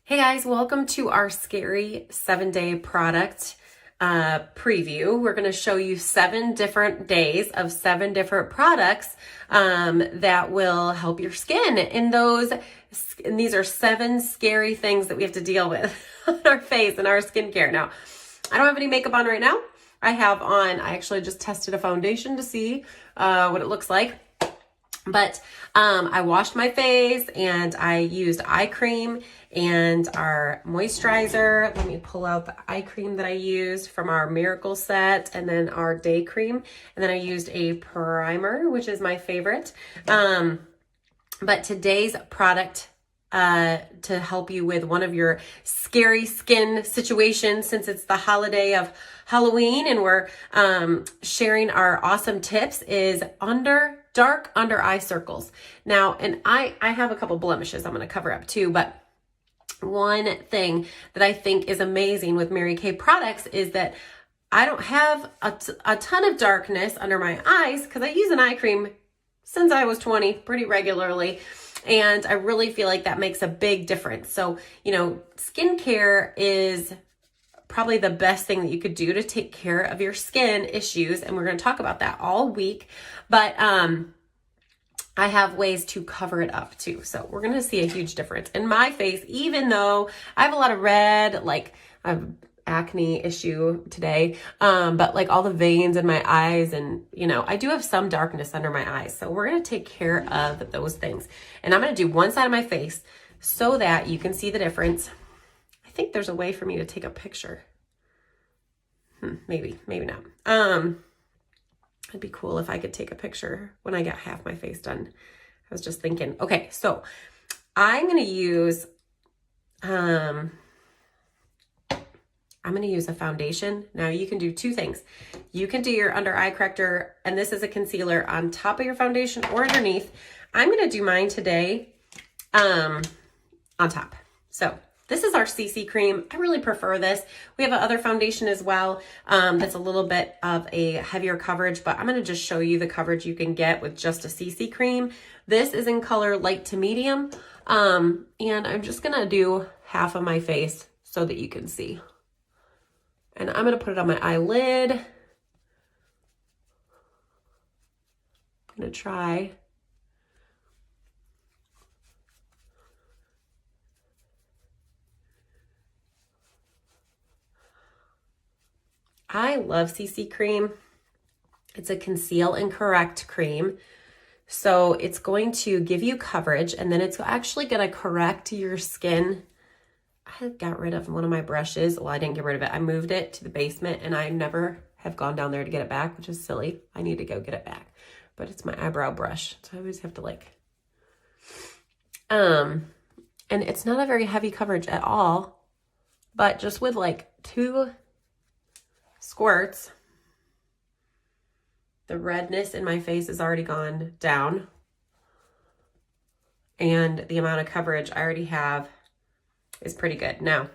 Hey guys, welcome to our scary 7-day product preview. We're going to show you 7 different days of 7 different products that will help your skin. And these are 7 scary things that we have to deal with on our face and our skincare. Now, I don't have any makeup on right now. I actually just tested a foundation to see what it looks like. But I washed my face and I used eye cream and our moisturizer. Let me pull out the eye cream that I used from our Miracle set, and then our day cream. And then I used a primer, which is my favorite. But today's product to help you with one of your scary skin situations, since it's the holiday of Halloween and we're sharing our awesome tips, is dark under eye circles. Now, and I have a couple blemishes I'm going to cover up too, but one thing that I think is amazing with Mary Kay products is that I don't have a ton of darkness under my eyes because I use an eye cream since I was 20 pretty regularly. And I really feel like that makes a big difference. So, skincare is probably the best thing that you could do to take care of your skin issues. And we're going to talk about that all week. But I have ways to cover it up too. So we're going to see a huge difference in my face, even though I have a lot of red, like I have acne issue today, but like all the veins in my eyes, and I do have some darkness under my eyes. So we're going to take care of those things. And I'm going to do one side of my face so that you can see the difference. I think there's a way for me to take a picture. Maybe not. It'd be cool if I could take a picture when I get half my face done. I was just thinking, okay, so I'm going to use, a foundation. Now you can do 2 things. You can do your under eye corrector, and this is a concealer on top of your foundation or underneath. I'm going to do mine today on top. So this is our CC cream. I really prefer this. We have another foundation as well that's a little bit of a heavier coverage, but I'm going to just show you the coverage you can get with just a CC cream. This is in color light to medium, and I'm just going to do half of my face so that you can see. And I'm going to put it on my eyelid. I'm going to try. I love CC cream. It's a conceal and correct cream. So it's going to give you coverage, and then it's actually going to correct your skin. I got rid of one of my brushes. Well, I didn't get rid of it. I moved it to the basement, and I never have gone down there to get it back, which is silly. I need to go get it back. But it's my eyebrow brush. So I always have to and it's not a very heavy coverage at all, but just with 2 squirts, the redness in my face has already gone down, and the amount of coverage I already have is pretty good. Now,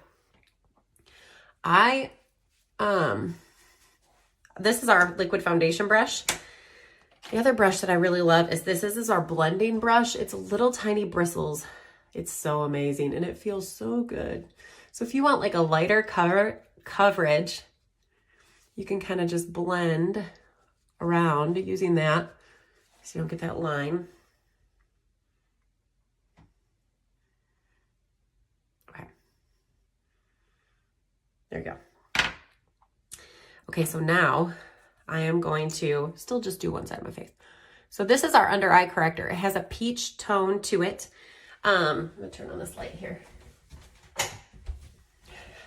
this is our liquid foundation brush. The other brush that I really love is this is our blending brush. It's little tiny bristles. It's so amazing, and it feels so good. So if you want a lighter coverage, you can kind of just blend around using that so you don't get that line. Okay. There you go. Okay, so now I am going to still just do one side of my face. So this is our under eye corrector. It has a peach tone to it. I'm going to turn on this light here.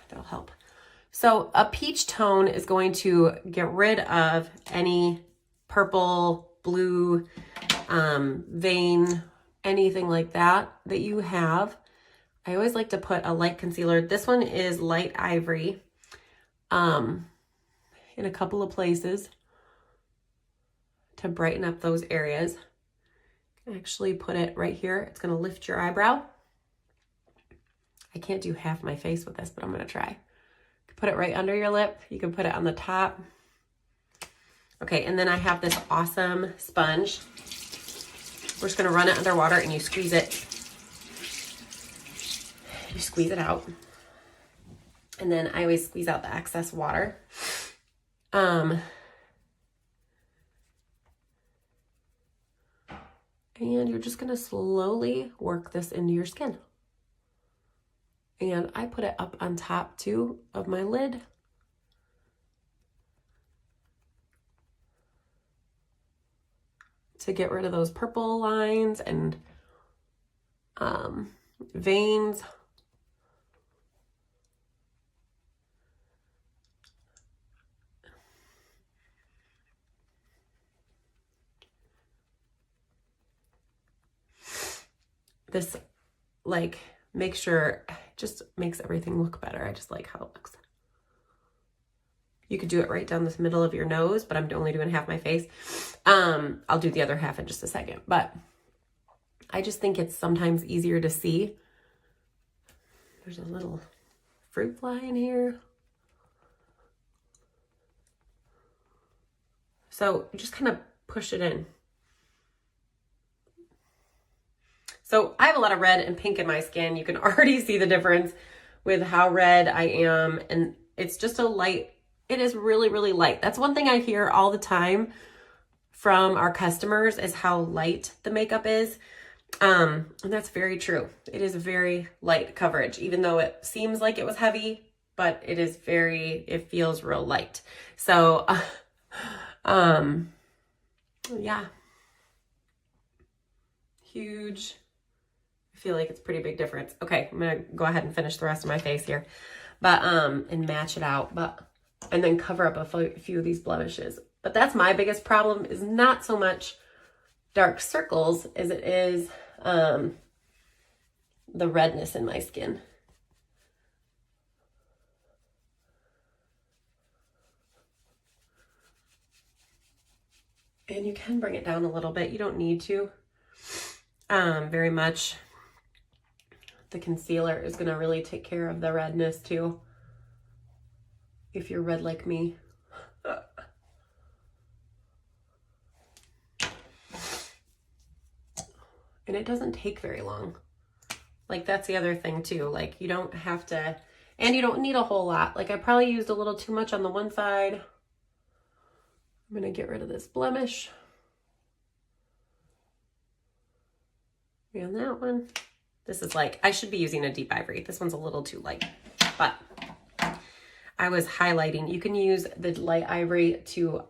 That'll help. So a peach tone is going to get rid of any purple, blue, vein, anything like that you have. I always like to put a light concealer. This one is light ivory in a couple of places to brighten up those areas. I can actually put it right here. It's going to lift your eyebrow. I can't do half my face with this, but I'm going to try. Put it right under your lip. You can put it on the top. Okay, and then I have this awesome sponge. We're just gonna run it underwater and you squeeze it. You squeeze it out. And then I always squeeze out the excess water. And you're just gonna slowly work this into your skin. And I put it up on top too of my lid. To get rid of those purple lines and veins. This, like, make sure, just makes everything look better. I just like how it looks. You could do it right down this middle of your nose, but I'm only doing half my face. I'll do the other half in just a second, but I just think it's sometimes easier to see. There's a little fruit fly in here. So just kind of push it in. So I have a lot of red and pink in my skin. You can already see the difference with how red I am. And it's just a light, it is really, really light. That's one thing I hear all the time from our customers is how light the makeup is. And that's very true. It is very light coverage, even though it seems like it was heavy, but it is it feels real light. So, yeah. Huge. I feel like it's a pretty big difference. Okay, I'm gonna go ahead and finish the rest of my face here, but and match it out, and then cover up a few of these blemishes. But that's my biggest problem, is not so much dark circles as it is the redness in my skin. And you can bring it down a little bit. You don't need to very much. The concealer is going to really take care of the redness too, if you're red like me. And it doesn't take very long. Like, that's the other thing too. Like, you don't have to, and you don't need a whole lot. Like, I probably used a little too much on the one side. I'm going to get rid of this blemish. And that one. This is like, I should be using a deep ivory. This one's a little too light, but I was highlighting. You can use the light ivory to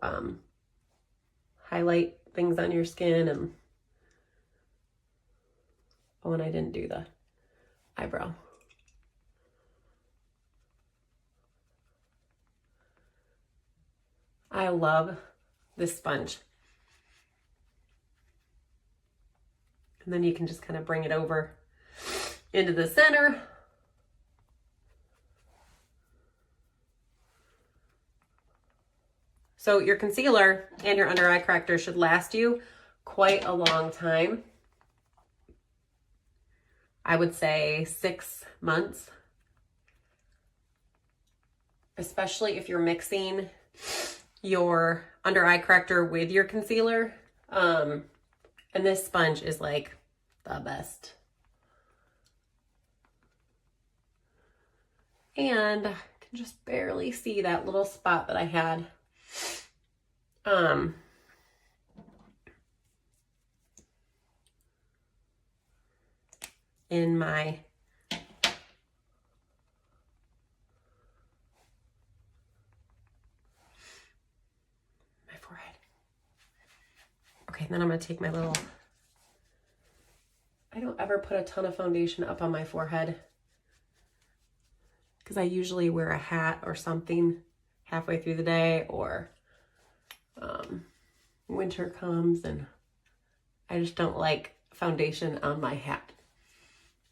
highlight things on your skin. And oh, and I didn't do the eyebrow. I love this sponge. And then you can just kind of bring it over into the center. So your concealer and your under eye corrector should last you quite a long time. I would say 6 months, especially if you're mixing your under eye corrector with your concealer. And this sponge is like the best. And I can just barely see that little spot that I had. In my forehead. Okay, then I'm gonna take my little, I don't ever put a ton of foundation up on my forehead because I usually wear a hat or something halfway through the day, or winter comes and I just don't like foundation on my hat,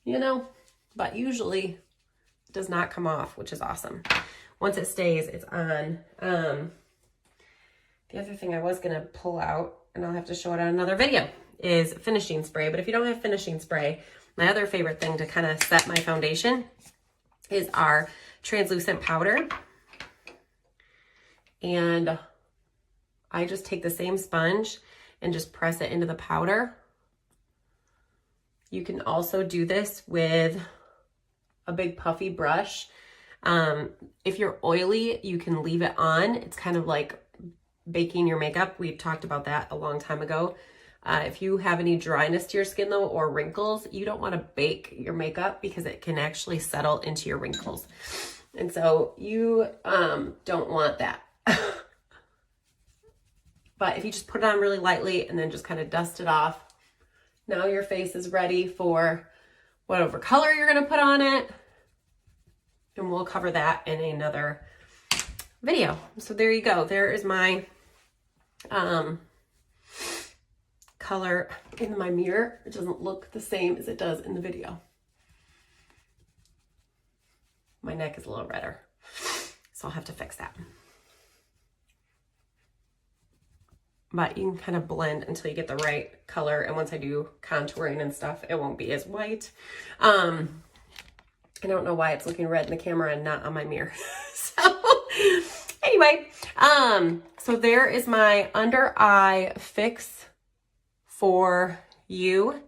you know, but usually it does not come off, which is awesome. Once it stays, it's on. The other thing I was gonna pull out, and I'll have to show it on another video, is finishing spray. But if you don't have finishing spray, my other favorite thing to kind of set my foundation is our translucent powder. And I just take the same sponge and just press it into the powder. You can also do this with a big puffy brush. If you're oily, you can leave it on. It's kind of like baking your makeup. We talked about that a long time ago. If you have any dryness to your skin though, or wrinkles, you don't want to bake your makeup because it can actually settle into your wrinkles. And so you don't want that. But if you just put it on really lightly and then just kind of dust it off, now your face is ready for whatever color you're going to put on it. And we'll cover that in another video. So there you go. There is my color in my mirror. It doesn't look the same as it does in the video. My neck is a little redder, so I'll have to fix that. But you can kind of blend until you get the right color. And once I do contouring and stuff, it won't be as white. I don't know why it's looking red in the camera and not on my mirror. So anyway, so there is my under eye fix for you.